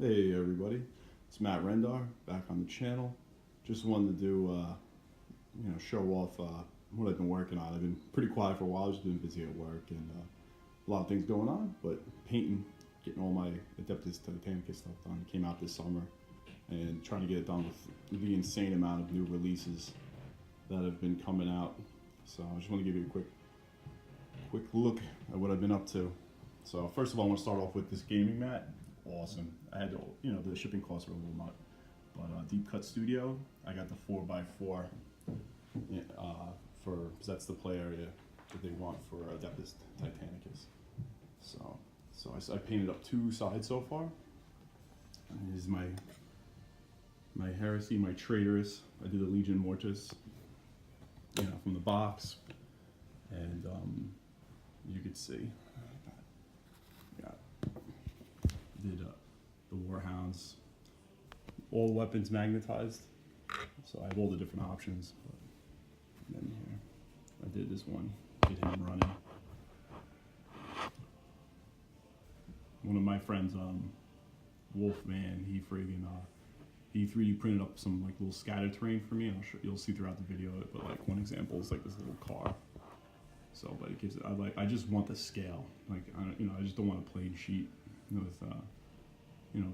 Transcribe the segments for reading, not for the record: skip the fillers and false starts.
Hey everybody, it's Matt Rendar back on the channel. Just wanted to do, show off what I've been working on. I've been pretty quiet for a while, just been busy at work and a lot of things going on. But painting, getting all my Adeptus Titanicus stuff done. Came out this summer, and trying to get it done with the insane amount of new releases that have been coming out. So I just want to give you a quick look at what I've been up to. So first of all, I want to start off with this gaming mat. Awesome. I had to, the shipping costs were a little nut, but Deep Cut Studio, I got the 4x4 because that's the play area that they want for Adeptus Titanicus. So I painted up two sides so far. And this is my Heresy, my Traitorous. I did the Legion Mortis, from the box, and you could see. Did the Warhounds, all the weapons magnetized, so I have all the different options. And then here, I did this one, get him running. One of my friends, Wolfman, he 3D printed up some like little scatter terrain for me, and you'll see throughout the video. But like one example is like this little car. So, but it gives it. I just want the scale. Like I just don't want a plain sheet with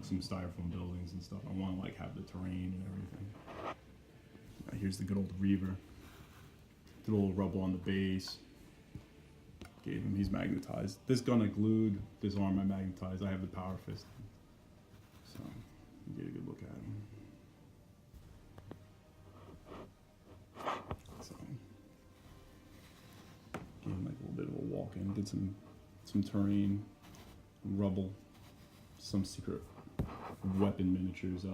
some styrofoam buildings and stuff. I want to like have the terrain and everything. Here's the good old Reaver. Did a little rubble on the base. Gave him, he's magnetized. This gun I glued, this arm I magnetized. I have the Power Fist. So you get a good look at him. So gave him like a little bit of a walk in. Did some terrain, rubble, some secret weapon miniatures,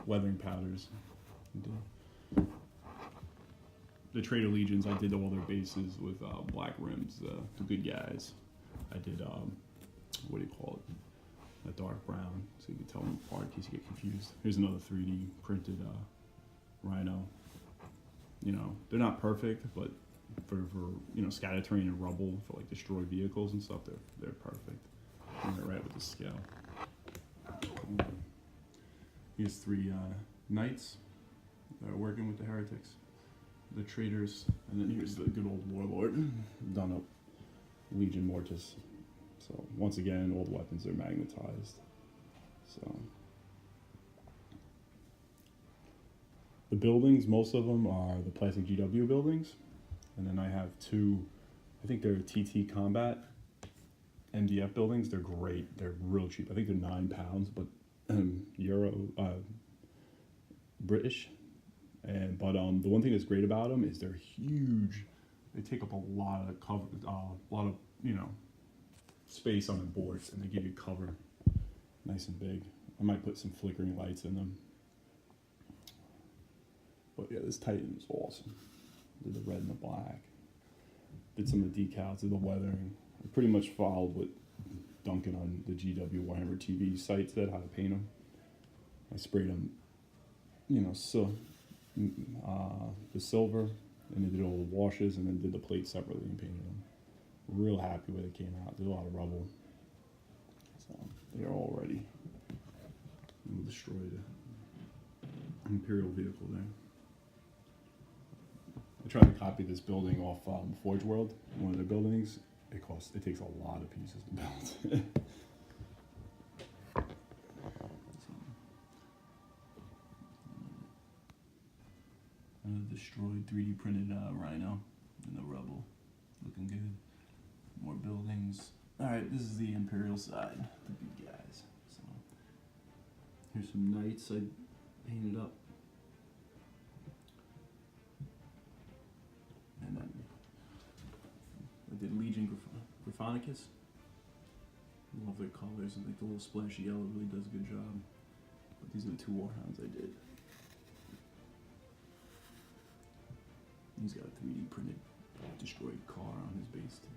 weathering powders. The Traitor Legions, I did all their bases with black rims, the good guys. I did, what do you call it? A dark brown, so you can tell them apart in case you get confused. Here's another 3D printed Rhino. They're not perfect, but for scatter terrain and rubble, for like destroyed vehicles and stuff, they're perfect. And they're right with the scale. Here's three knights that are working with the heretics, the traitors, and then here's the good old warlord, done up Legion Mortis. So once again, all the weapons are magnetized. So the buildings, most of them are the plastic GW buildings, and then I have two, I think they're TT Combat MDF buildings. They're great. They're real cheap. I think they're £9, but British. But the one thing that's great about them is they're huge. They take up a lot of cover, space on the boards, and they give you cover, nice and big. I might put some flickering lights in them. But yeah, this Titan is awesome. Did the red and the black. Did some of the decals, did the weathering. I pretty much followed what Duncan on the GW Warhammer TV site said, how to paint them. I sprayed them, the silver, and then did all the washes, and then did the plates separately and painted them. Real happy with it came out. Did a lot of rubble. So they're all ready. We'll destroy the Imperial vehicle there. I tried to copy this building off Forge World, one of their buildings. It takes a lot of pieces to build. A destroyed 3D printed Rhino in the rubble, looking good. More buildings. All right, this is the Imperial side, the big guys. So here's some knights I painted up. And then I did Legion Gryphonicus. Love their colors, and like the little splashy yellow really does a good job. But these are the two Warhounds I did. He's got a 3D printed destroyed car on his base too.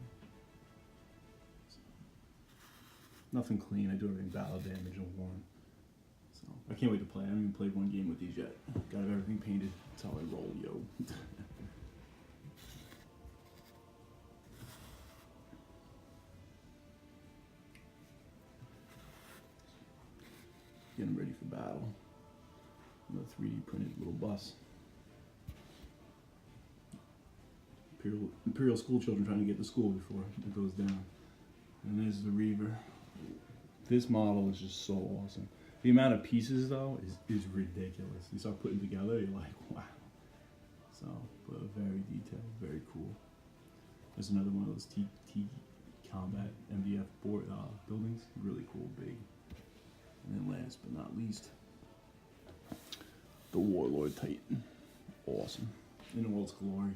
So, nothing clean, I do everything battle damage and warm. So I can't wait to play. I haven't even played one game with these yet. Got everything painted. That's how I roll, yo. getting ready for battle. Another 3D printed little bus. Imperial school children trying to get to school before it goes down. And there's the Reaver. This model is just so awesome. The amount of pieces though is ridiculous. You start putting together, you're like, wow. So, but very detailed, very cool. There's another one of those T Combat MDF board buildings. Really cool, big. And then last but not least, the Warlord Titan. Awesome. In all its glory.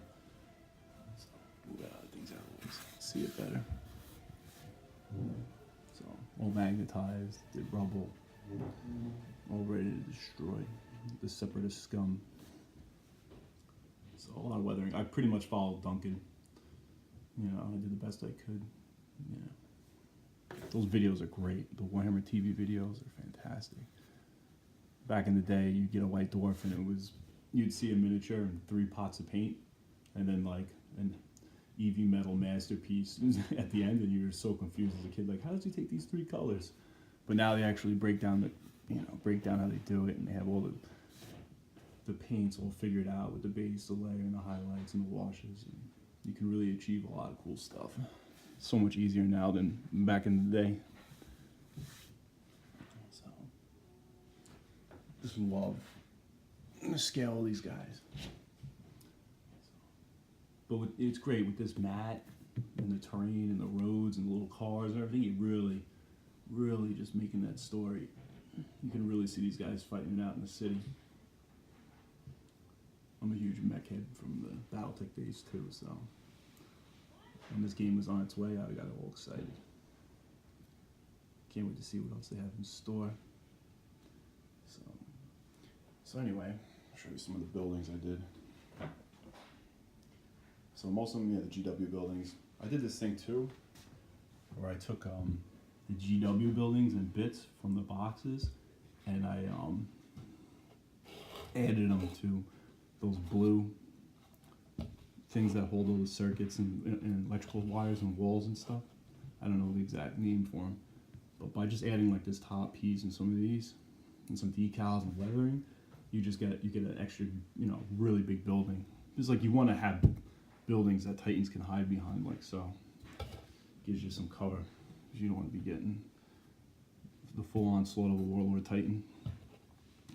So, move out of things out of the way, see it better. So, all magnetized, did rubble, all ready to destroy the separatist scum. So, a lot of weathering. I pretty much followed Duncan. You know, I did the best I could. Yeah. Those videos are great. The Warhammer TV videos are fantastic. Back in the day, you'd get a white dwarf and it was, you'd see a miniature and 3 pots of paint, and then like an EV metal masterpiece at the end, and you were so confused as a kid, like, how does he take these 3 colors? But now they actually break down how they do it, and they have all the paints all figured out with the base, the layer, and the highlights, and the washes. And you can really achieve a lot of cool stuff. So much easier now than back in the day. So, just love the scale of these guys. But it's great with this mat and the terrain and the roads and the little cars and everything. It really just making that story. You can really see these guys fighting it out in the city. I'm a huge mech head from the Battletech days too, so when this game was on its way, I got all excited. Can't wait to see what else they have in store. So anyway, I'll show you some of the buildings I did. So most of them, yeah, the GW buildings. I did this thing too, where I took the GW buildings and bits from the boxes, and I added them to those blue things that hold all the circuits and electrical wires and walls and stuff. I don't know the exact name for them, but by just adding like this top piece and some of these and some decals and weathering, you get an extra, you know, really big building. It's like you want to have buildings that Titans can hide behind, like so. Gives you some cover, because you don't want to be getting the full onslaught of a Warlord Titan.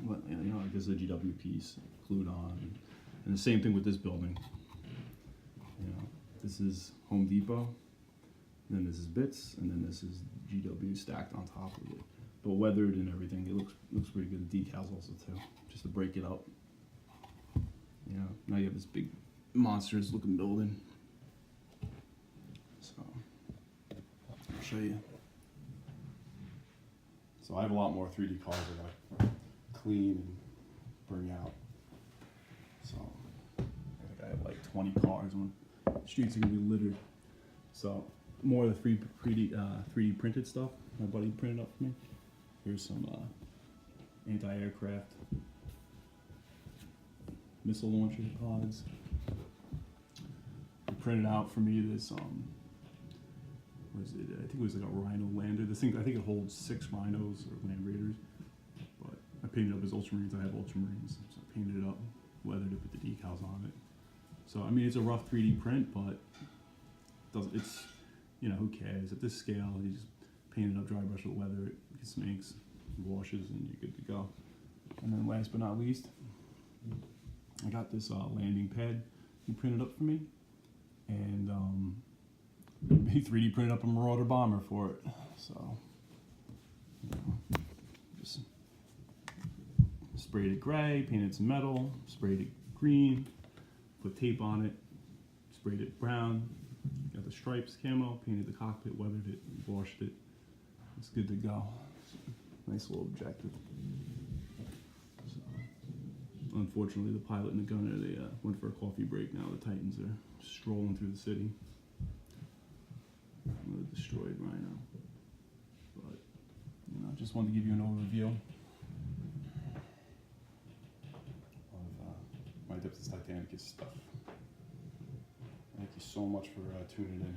But you know, like this is a GW piece glued on, and the same thing with this building. You know, this is Home Depot, then this is bits, and then this is GW stacked on top of it. But weathered and everything, it looks pretty good. The decals also too, just to break it up. You know, now you have this big monstrous looking building. So I'll show you. So I have a lot more 3D cars I gotta clean and bring out. So I think I have like 20 cars on the streets are gonna be littered. So more of the 3D printed stuff my buddy printed up for me. Here's some anti-aircraft missile launcher pods. He printed out for me this what is it? I think it was like a Rhino lander. This thing, I think it holds 6 Rhinos or Land Raiders. But I painted up as Ultramarines. I have Ultramarines, so I painted it up, weathered it, put the decals on it. So I mean, it's a rough 3D print, but it's, you know, who cares? At this scale, you just paint it up, dry brush it, weather it, get some inks, washes, and you're good to go. And then last but not least, I got this landing pad he printed up for me, and he 3D printed up a Marauder bomber for it. So, you know, just sprayed it gray, painted some metal, sprayed it green, put tape on it, sprayed it brown, got the stripes camo, painted the cockpit, weathered it, washed it. It's good to go. So, nice little objective. So, unfortunately, the pilot and the gunner, they went for a coffee break now. The Titans are strolling through the city. Another destroyed Rhino. But, you know, just wanted to give you an overview of my Adeptus Titanicus stuff. Thank you so much for tuning in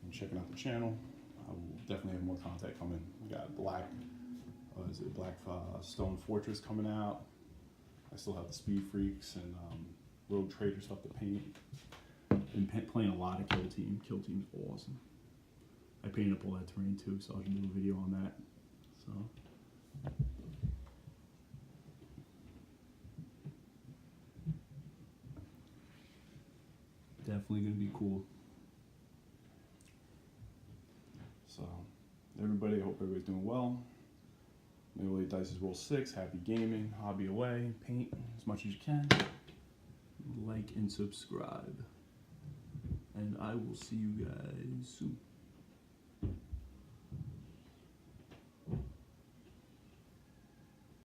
and checking out the channel. I will definitely have more content coming. We got black is it Black Stone Fortress coming out. I still have the Speed Freaks and Rogue Trader stuff to paint. Been playing a lot of Kill Team. Kill Team's awesome. I painted up all that terrain too, so I can do a video on that. So. Definitely gonna be cool. So, everybody, I hope everybody's doing well. Maybe Dice is Roll 6, happy gaming, hobby away, paint as much as you can. Like and subscribe. And I will see you guys soon.